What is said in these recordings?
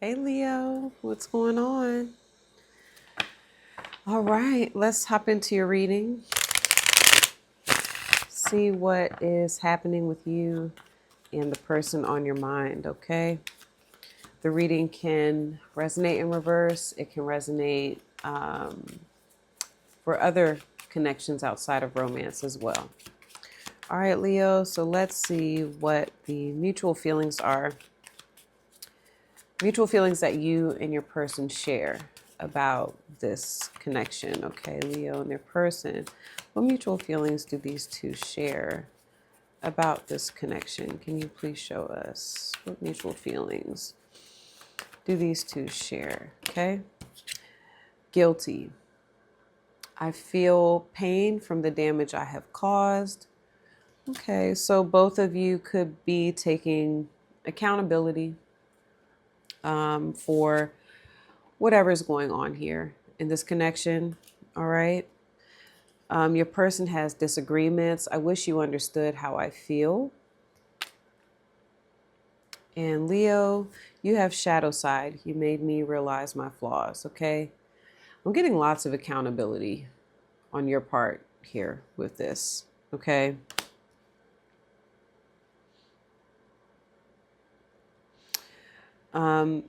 Hey Leo, what's going on? All right, let's hop into your reading. See what is happening with you and the person on your mind, okay? The reading can resonate in reverse. It can resonate for other connections outside of romance as well. All right, Leo, so let's see what the mutual feelings are. Mutual feelings that you and your person share about this connection, okay? Leo and their person. What mutual feelings do these two share about this connection? Can you please show us what mutual feelings do these two share, okay? Guilty. I feel pain from the damage I have caused. Okay, so both of you could be taking accountability for whatever's going on here in this connection. All right. Your person has disagreements. I wish you understood how I feel. And Leo, you have shadow side. You made me realize my flaws. Okay. I'm getting lots of accountability on your part here with this. Okay.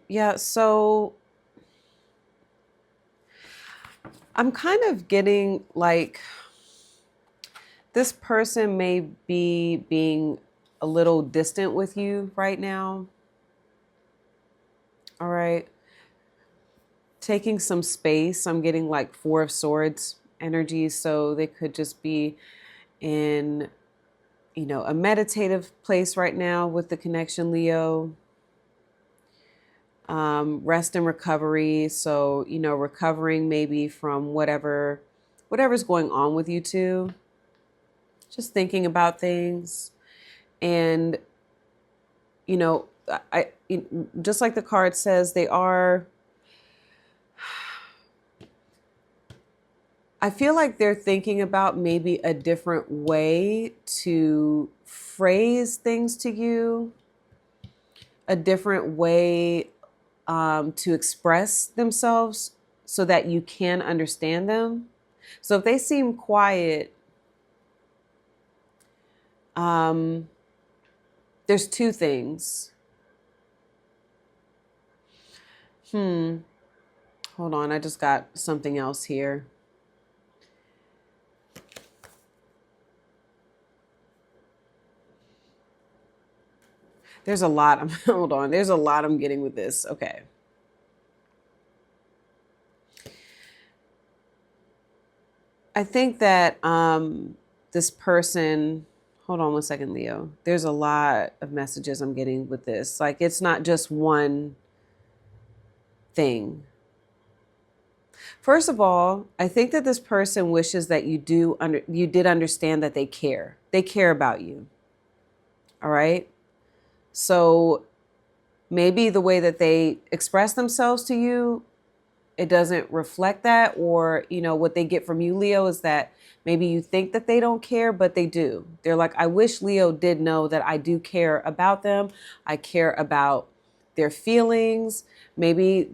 Yeah, so I'm kind of getting like this person may be being a little distant with you right now. All right. Taking some space. I'm getting like Four of Swords energy. So they could just be in, a meditative place right now with the connection, Leo. Rest and recovery. So, recovering maybe from whatever's going on with you two. Just thinking about things. And, I just like the card says, I feel like they're thinking about maybe a different way to phrase things to you, a different way to express themselves so that you can understand them. So if they seem quiet, there's two things. Hold on, I just got something else here. There's a lot. Hold on. There's a lot I'm getting with this. Okay. I think that this person, hold on one second, Leo. There's a lot of messages I'm getting with this. Like, it's not just one thing. First of all, I think that this person wishes that you did understand that they care. They care about you. All right? So maybe the way that they express themselves to you, it doesn't reflect that, or what they get from you, Leo, is that maybe you think that they don't care, but they do. They're like, I wish Leo did know that I do care about them. I care about their feelings. Maybe,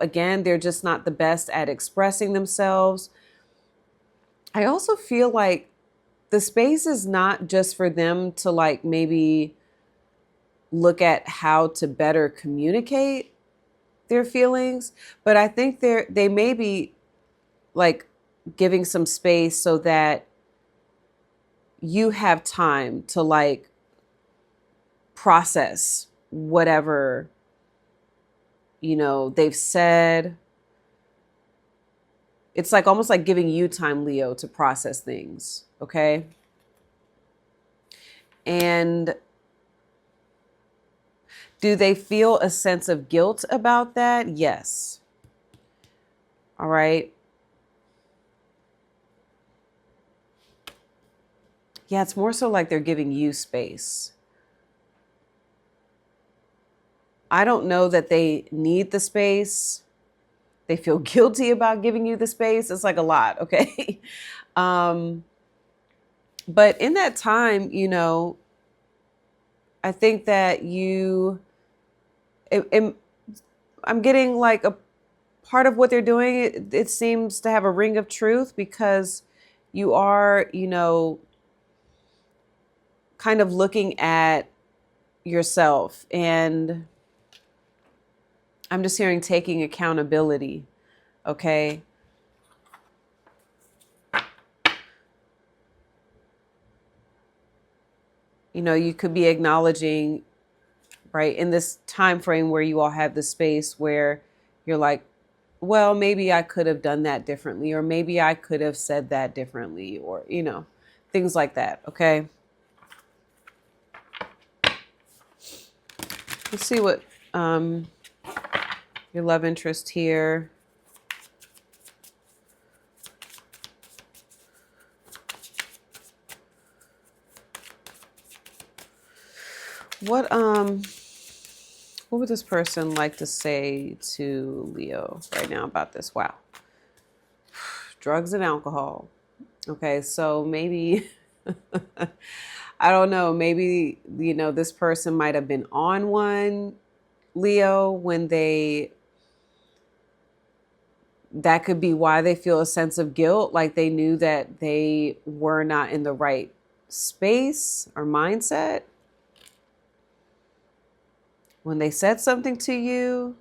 again, they're just not the best at expressing themselves. I also feel like the space is not just for them to like maybe look at how to better communicate their feelings, but I think they may be like giving some space so that you have time to like process whatever they've said. It's like almost like giving you time, Leo, to process things. Okay. And do they feel a sense of guilt about that? Yes. All right. Yeah, it's more so like they're giving you space. I don't know that they need the space. They feel guilty about giving you the space. It's like a lot, okay? But in that time, I think that I'm getting like a part of what they're doing. It seems to have a ring of truth because you are, kind of looking at yourself, and I'm just hearing taking accountability. Okay. You could be acknowledging, right, in this time frame where you all have the space where you're like, well, maybe I could have done that differently, or maybe I could have said that differently, or, things like that. Okay. Let's see what your love interest here. What would this person like to say to Leo right now about this? Wow. Drugs and alcohol. Okay, so maybe I don't know, maybe this person might have been on one, Leo, when that could be why they feel a sense of guilt, like they knew that they were not in the right space or mindset when they said something to you.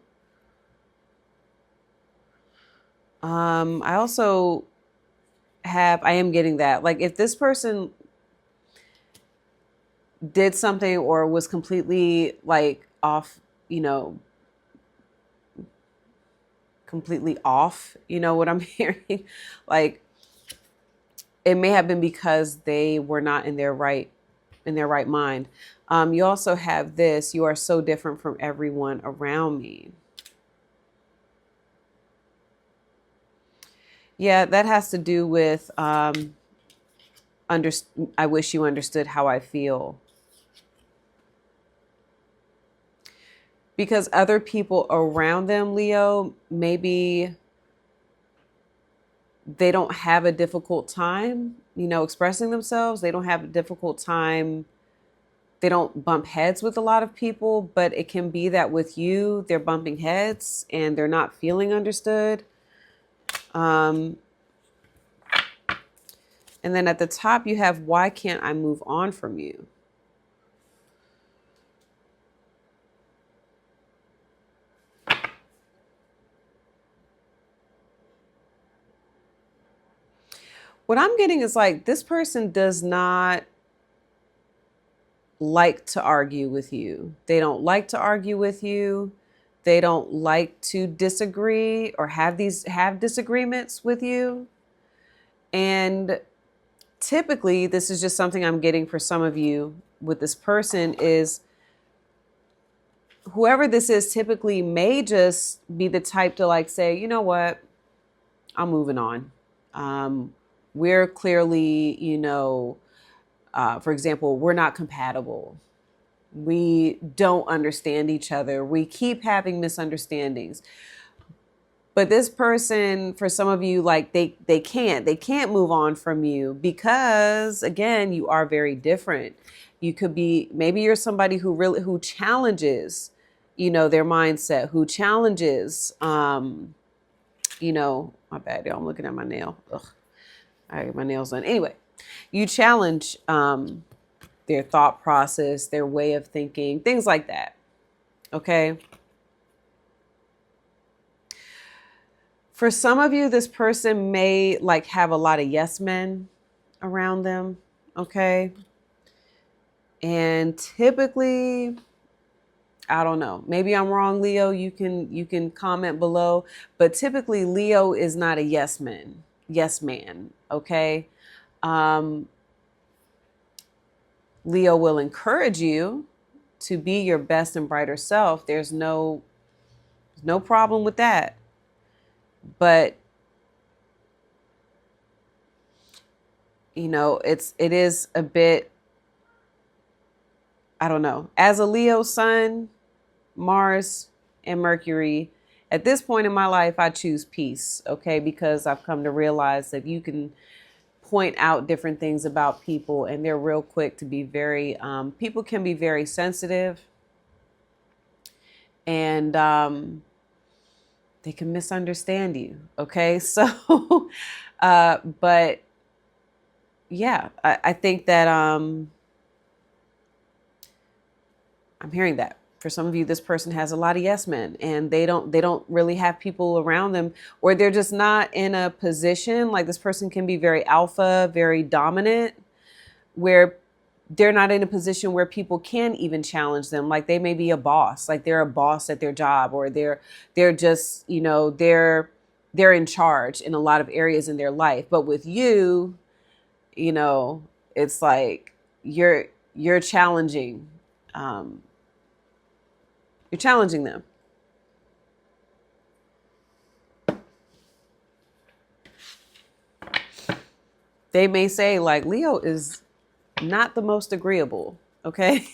I am getting that. Like if this person did something or was completely like off, completely off, what I'm hearing? Like it may have been because they were not in their right mind. You also have this: you are so different from everyone around me. Yeah, that has to do with I wish you understood how I feel. Because other people around them, Leo, maybe they don't have a difficult time, expressing themselves. They don't have a difficult time. They don't bump heads with a lot of people, but it can be that with you, they're bumping heads and they're not feeling understood. And then at the top, you have, why can't I move on from you? What I'm getting is like, this person does not like to argue with you. They don't like to argue with you. They don't like to disagree or have disagreements with you. And typically, this is just something I'm getting for some of you with this person, is whoever this is typically may just be the type to like say, you know what, I'm moving on. We're clearly, for example, we're not compatible. We don't understand each other. We keep having misunderstandings. But this person, for some of you, like they can't move on from you because, again, you are very different. You could be, maybe you're somebody who challenges, their mindset, who challenges, my bad, y'all, I'm looking at my nail. Ugh. I get my nails done. Anyway, you challenge their thought process, their way of thinking, things like that. Okay. For some of you, this person may like have a lot of yes men around them. Okay. And typically, I don't know, maybe I'm wrong, Leo. You can comment below, but typically Leo is not a yes man. Okay. Leo will encourage you to be your best and brighter self. There's no problem with that. But it is a bit, I don't know. As a Leo sun, Mars and Mercury, at this point in my life, I choose peace, okay? Because I've come to realize that you can point out different things about people and they're real quick to be very, people can be very sensitive. And they can misunderstand you. Okay. So, but yeah, I think that, I'm hearing that for some of you, this person has a lot of yes men, and they don't really have people around them, or they're just not in a position. Like, this person can be very alpha, very dominant, where they're not in a position where people can even challenge them. Like, they may be a boss, like they're a boss at their job, or they're just, they're in charge in a lot of areas in their life. But with you, you know, it's like you're challenging, um, you're challenging them. They may say, like, Leo is not the most agreeable. Okay.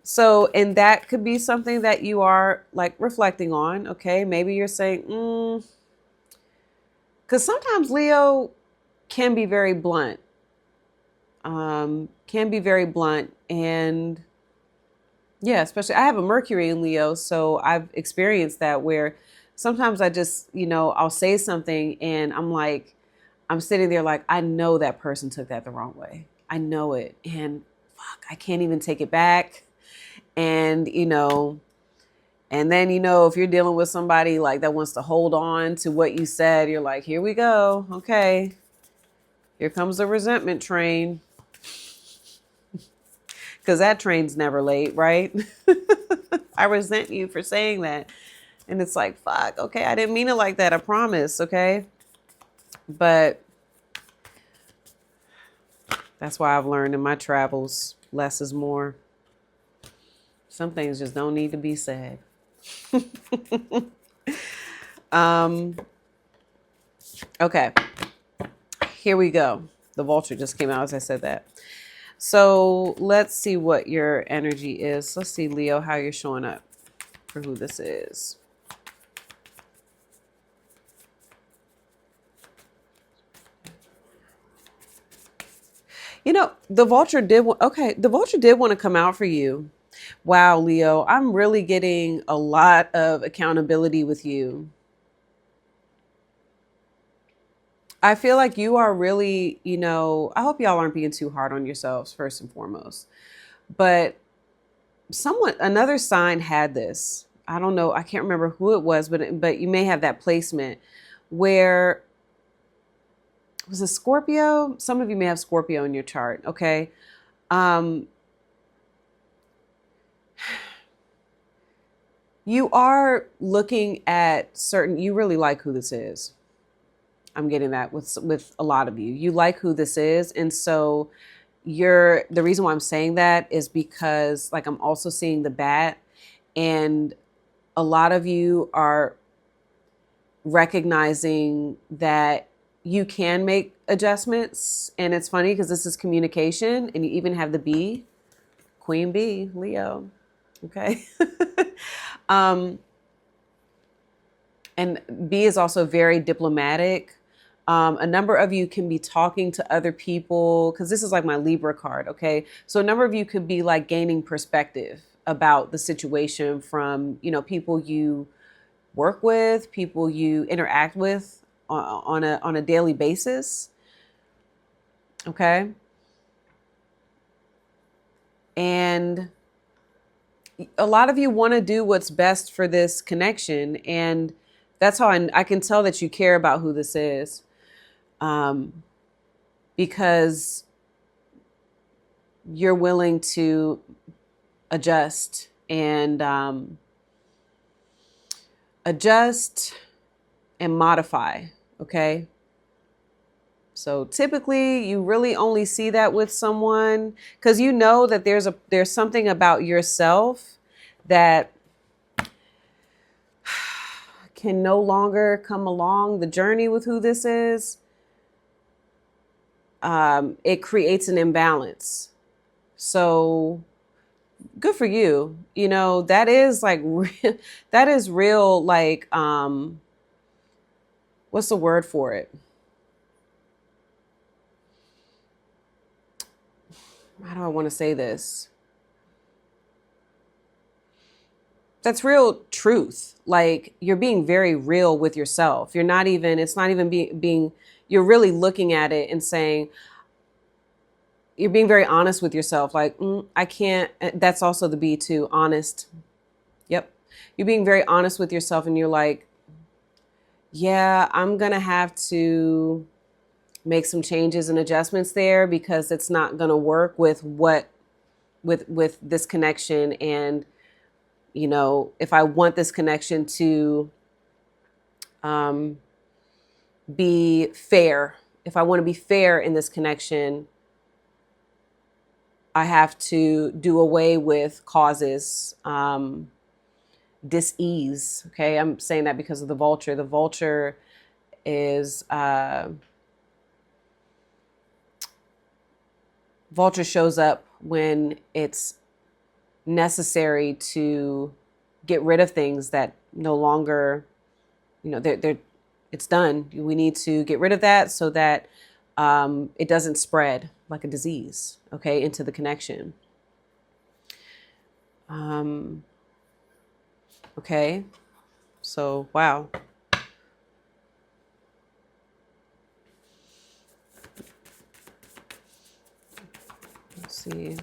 So, and that could be something that you are like reflecting on. Okay. Maybe you're saying, because sometimes Leo can be very blunt, and yeah, especially I have a Mercury in Leo. So I've experienced that, where sometimes I just, I'll say something and I'm like, I'm sitting there like, I know that person took that the wrong way. I know it. And fuck, I can't even take it back. And, and then, if you're dealing with somebody like that wants to hold on to what you said, you're like, here we go. Okay. Here comes the resentment train. Because that train's never late, right? I resent you for saying that. And it's like, fuck, okay, I didn't mean it like that. I promise, okay? But that's why I've learned in my travels, less is more. Some things just don't need to be said. Okay, here we go. The vulture just came out as I said that. So let's see what your energy is. Let's see, Leo, how you're showing up for who this is. The vulture did. The vulture did want to come out for you. Wow, Leo, I'm really getting a lot of accountability with you. I feel like you are really, I hope y'all aren't being too hard on yourselves, first and foremost. But another sign had this. I don't know. I can't remember who it was, but you may have that placement where, was it Scorpio? Some of you may have Scorpio in your chart. Okay. You are looking at you really like who this is. I'm getting that with a lot of you. You like who this is. And so the reason why I'm saying that is because, like, I'm also seeing the bat, and a lot of you are recognizing that you can make adjustments. And it's funny because this is communication, and you even have the bee, Queen Bee, Leo. Okay. And B is also very diplomatic. A number of you can be talking to other people, because this is like my Libra card. Okay. So a number of you could be like gaining perspective about the situation from, people you work with, people you interact with on a daily basis. Okay. And a lot of you want to do what's best for this connection. And that's how I can tell that you care about who this is. Because you're willing to adjust and modify. Okay. So typically you really only see that with someone because you know that there's something about yourself that can no longer come along the journey with who this is. It creates an imbalance. So good for you. That is like, that is real. Like, what's the word for it? How do I want to say this? That's real truth. Like, you're being very real with yourself. You're not even, it's not even being, you're really looking at it and saying, you're being very honest with yourself. Like, I can't, that's also the B too, honest. Yep. You're being very honest with yourself and you're like, yeah, I'm going to have to make some changes and adjustments there because it's not going to work with with this connection. And, you know, if I want this connection to be fair, if I want to be fair in this connection, I have to do away with causes, dis-ease. Okay, I'm saying that because of the vulture. The vulture is vulture shows up when it's necessary to get rid of things that no longer, you know, they're it's done. We need to get rid of that so that it doesn't spread like a disease, okay, into the connection. Okay, so wow. Let's see.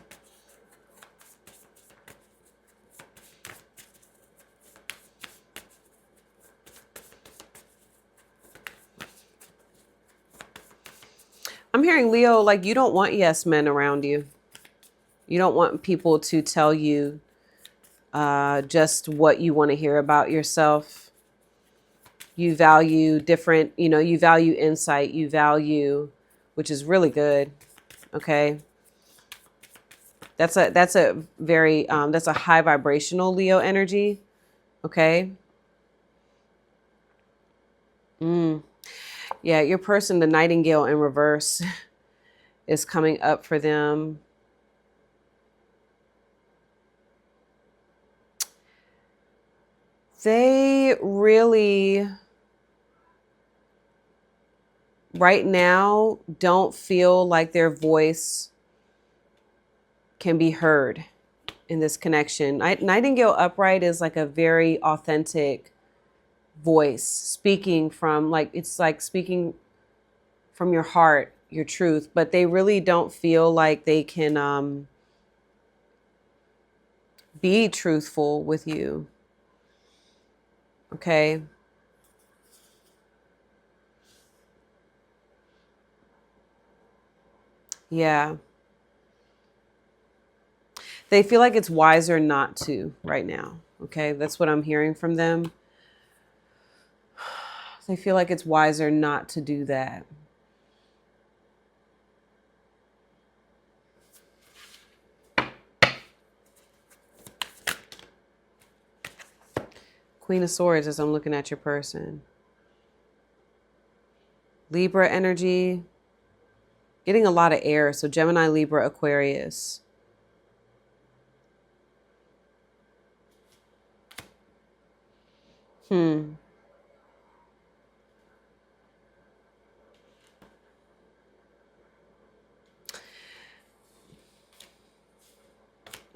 I'm hearing, Leo, like, you don't want yes men around you. You don't want people to tell you just what you want to hear about yourself. You value different, you know, you value insight, you value, which is really good. Okay. That's a very, that's a high vibrational Leo energy. Okay. Yeah. Your person, the nightingale in reverse is coming up for them. They really, right now, don't feel like their voice can be heard in this connection. Nightingale upright is like a very authentic voice, speaking from, like, it's like speaking from your heart, your truth, but they really don't feel like they can be truthful with you. Okay. Yeah. They feel like it's wiser not to right now. Okay. That's what I'm hearing from them. They feel like it's wiser not to do that. Queen of Swords as I'm looking at your person. Libra energy. Getting a lot of air. So Gemini, Libra, Aquarius.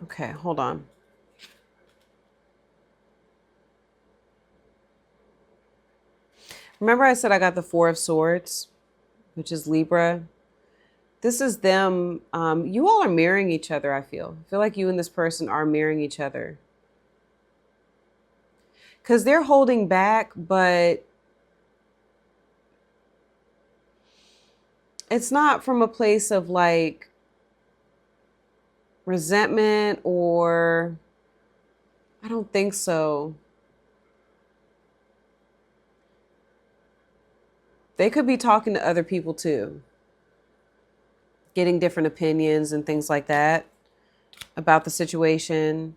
Okay, hold on. Remember I said I got the Four of Swords, which is Libra. This is them. You all are mirroring each other, I feel. I feel like you and this person are mirroring each other. Because they're holding back, but it's not from a place of like resentment or I don't think so. They could be talking to other people too, getting different opinions and things like that about the situation.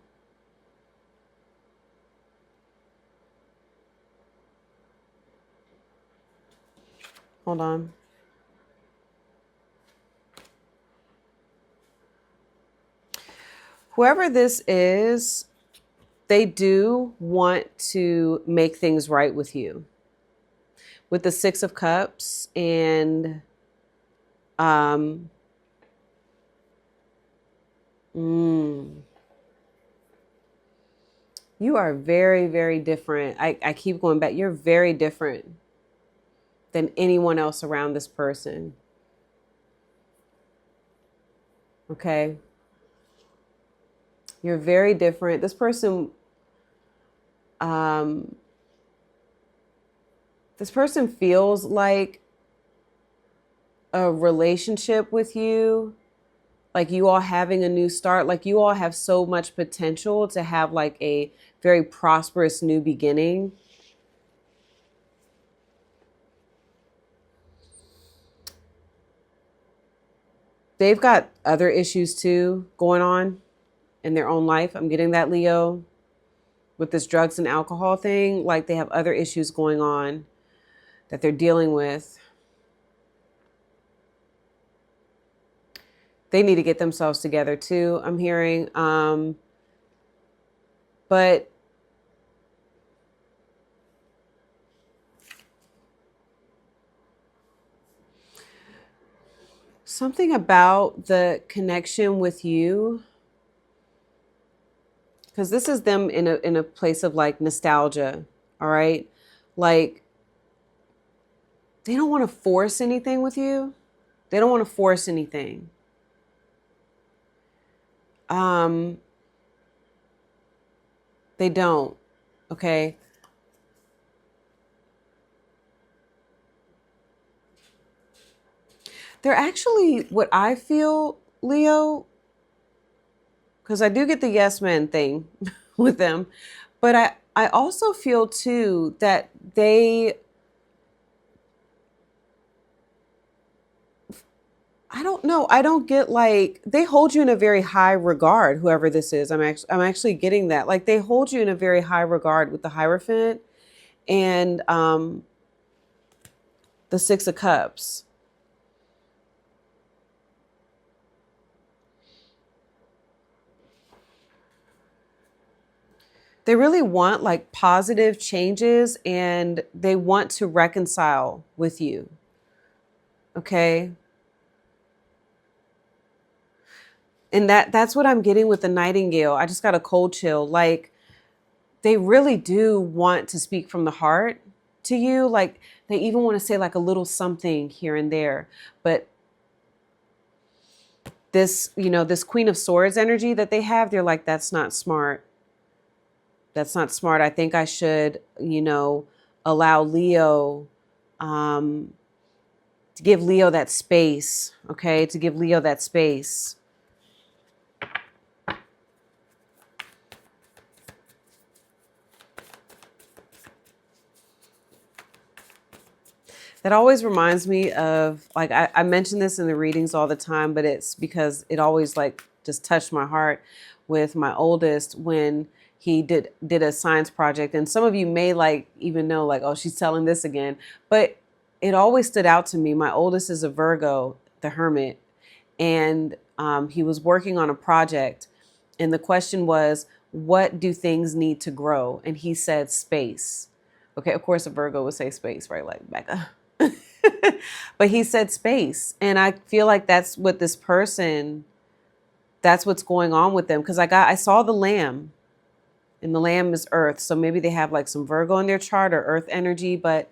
Hold on. Whoever this is, they do want to make things right with you. With the Six of Cups and You are very, very different. I keep going back. You're very different than anyone else around this person. Okay? You're very different. Um, this person feels like a relationship with you, like you all having a new start, like you all have so much potential to have like a very prosperous new beginning. They've got other issues too going on in their own life. I'm getting that, Leo, with this drugs and alcohol thing. Like they have other issues going on that they're dealing with. They need to get themselves together too, I'm hearing. But something about the connection with you, because this is them in a place of like nostalgia, all right? Like they don't want to force anything with you. They don't want to force anything. They don't. Okay. They're actually, what I feel, Leo, because I do get the yes man thing with them, but I also feel too that I don't know. I don't get like they hold you in a very high regard, whoever this is. I'm actually getting that. Like they hold you in a very high regard with the Hierophant and the Six of Cups. They really want like positive changes and they want to reconcile with you. Okay? And that's what I'm getting with the Nightingale. I just got a cold chill. Like they really do want to speak from the heart to you. Like they even want to say like a little something here and there. But this, this Queen of Swords energy that they have, they're like, that's not smart. That's not smart. I think I should, allow Leo, to give Leo that space. Okay. To give Leo that space. That always reminds me of, like, I mention this in the readings all the time, but it's because it always like just touched my heart with my oldest when he did a science project. And some of you may like even know like, oh, she's telling this again, but it always stood out to me. My oldest is a Virgo, the Hermit, and he was working on a project. And the question was, what do things need to grow? And he said space. Okay, of course a Virgo would say space, right? Like back up. But he said space. And I feel like that's what this person, that's what's going on with them. Because I saw the lamb, and the lamb is earth. So maybe they have like some Virgo in their chart or earth energy, but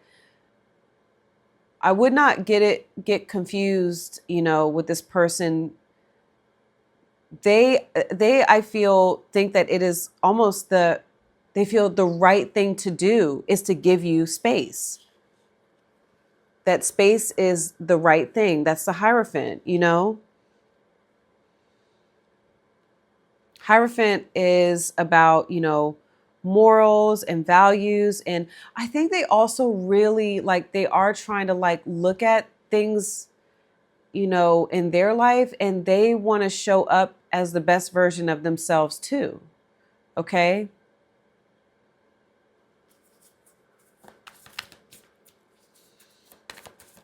I would not get confused, with this person. They I feel think that it is almost they feel the right thing to do is to give you space. That space is the right thing. That's the Hierophant, Hierophant is about, morals and values. And I think they also really like, they are trying to like look at things, in their life, and they want to show up as the best version of themselves too. Okay.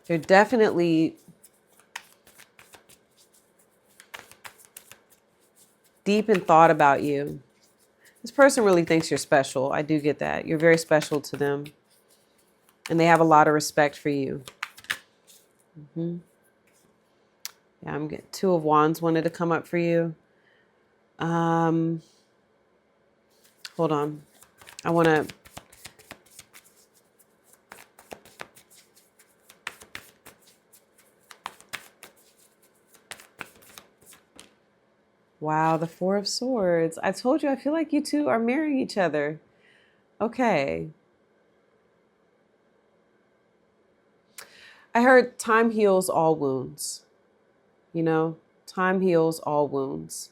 They're definitely deep in thought about you. This person really thinks you're special. I do get that. You're very special to them. And they have a lot of respect for you. Yeah, I'm getting Two of Wands wanted to come up for you. Hold on. I want to wow, the Four of Swords. I told you, I feel like you two are marrying each other. Okay. I heard time heals all wounds. You know, time heals all wounds.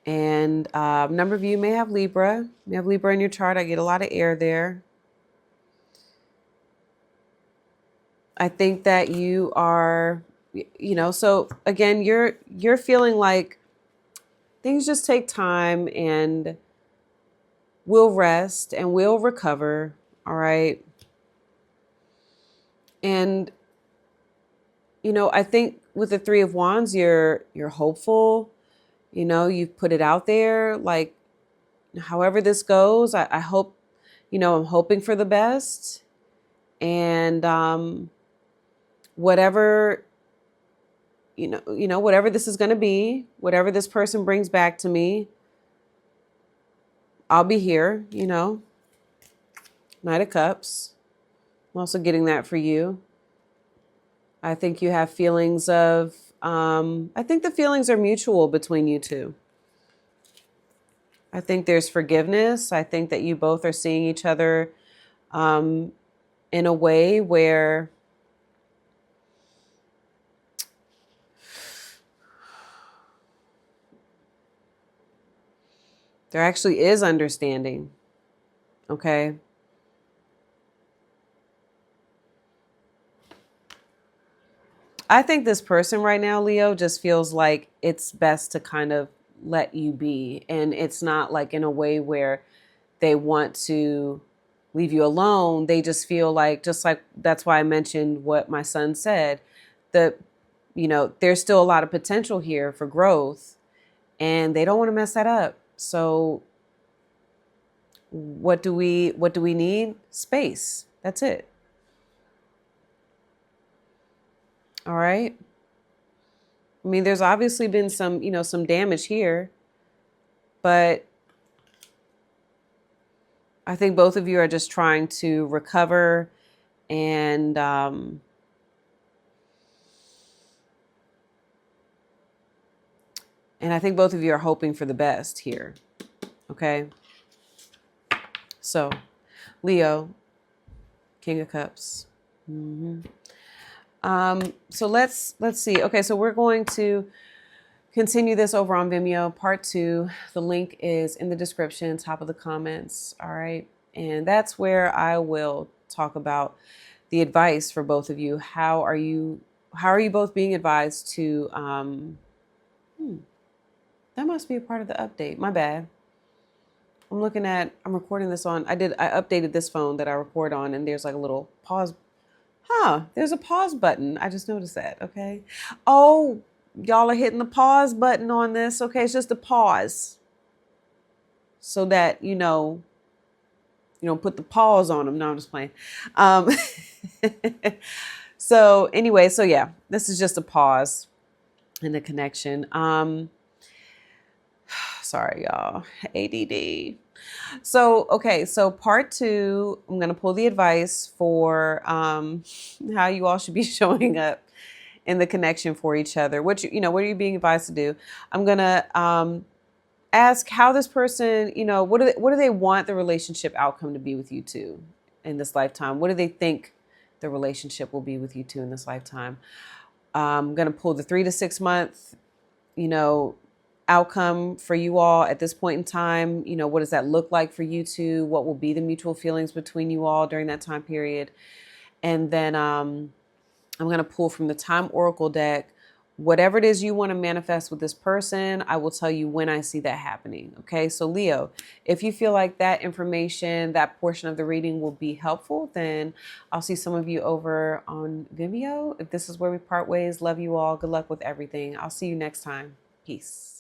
And a number of you may have Libra. You have Libra in your chart. I get a lot of air there. I think that you are, you know, so again, you're feeling like things just take time and we'll rest and we'll recover. All right. And, you know, I think with the Three of Wands, you're hopeful, you know, you've put it out there, like, however this goes, I hope, you know, I'm hoping for the best. And whatever, whatever this is going to be, whatever this person brings back to me, I'll be here, you know. Knight of Cups. I'm also getting that for you. I think you have feelings of, I think the feelings are mutual between you two. I think there's forgiveness. I think that you both are seeing each other in a way where there actually is understanding. Okay. I think this person right now, Leo, just feels like it's best to kind of let you be. And it's not like in a way where they want to leave you alone. They just feel like, just like that's why I mentioned what my son said, that, you know, there's still a lot of potential here for growth and they don't want to mess that up. So what do we need? Space. That's it. All right. I mean, there's obviously been some, you know, some damage here, but I think both of you are just trying to recover and I think both of you are hoping for the best here. Okay. So, Leo, King of Cups. So let's see. Okay, so we're going to continue this over on Vimeo, part 2. The link is in the description, top of the comments. All right. And that's where I will talk about the advice for both of you. How are you both being advised to, that must be a part of the update. My bad. I'm recording this on, I updated this phone that I record on, and there's like a little pause. There's a pause button. I just noticed that. Okay. Oh, y'all are hitting the pause button on this. Okay. It's just a pause so that, you know, you don't put the pause on them. No, I'm just playing. So anyway, so yeah, this is just a pause in the connection. Sorry, y'all. ADD. So, okay. So part 2, I'm going to pull the advice for how you all should be showing up in the connection for each other. What are you being advised to do? I'm going to ask how this person, you know, what do they want the relationship outcome to be with you two in this lifetime? What do they think the relationship will be with you two in this lifetime? I'm going to pull the 3 to 6 month, you know, outcome for you all at this point in time. You know, what does that look like for you two? What will be the mutual feelings between you all during that time period? And then I'm going to pull from the Time Oracle deck, whatever it is you want to manifest with this person. I will tell you when I see that happening. Okay. So Leo, if you feel like that information, that portion of the reading will be helpful, then I'll see some of you over on Vimeo. If this is where we part ways, love you all. Good luck with everything. I'll see you next time. Peace.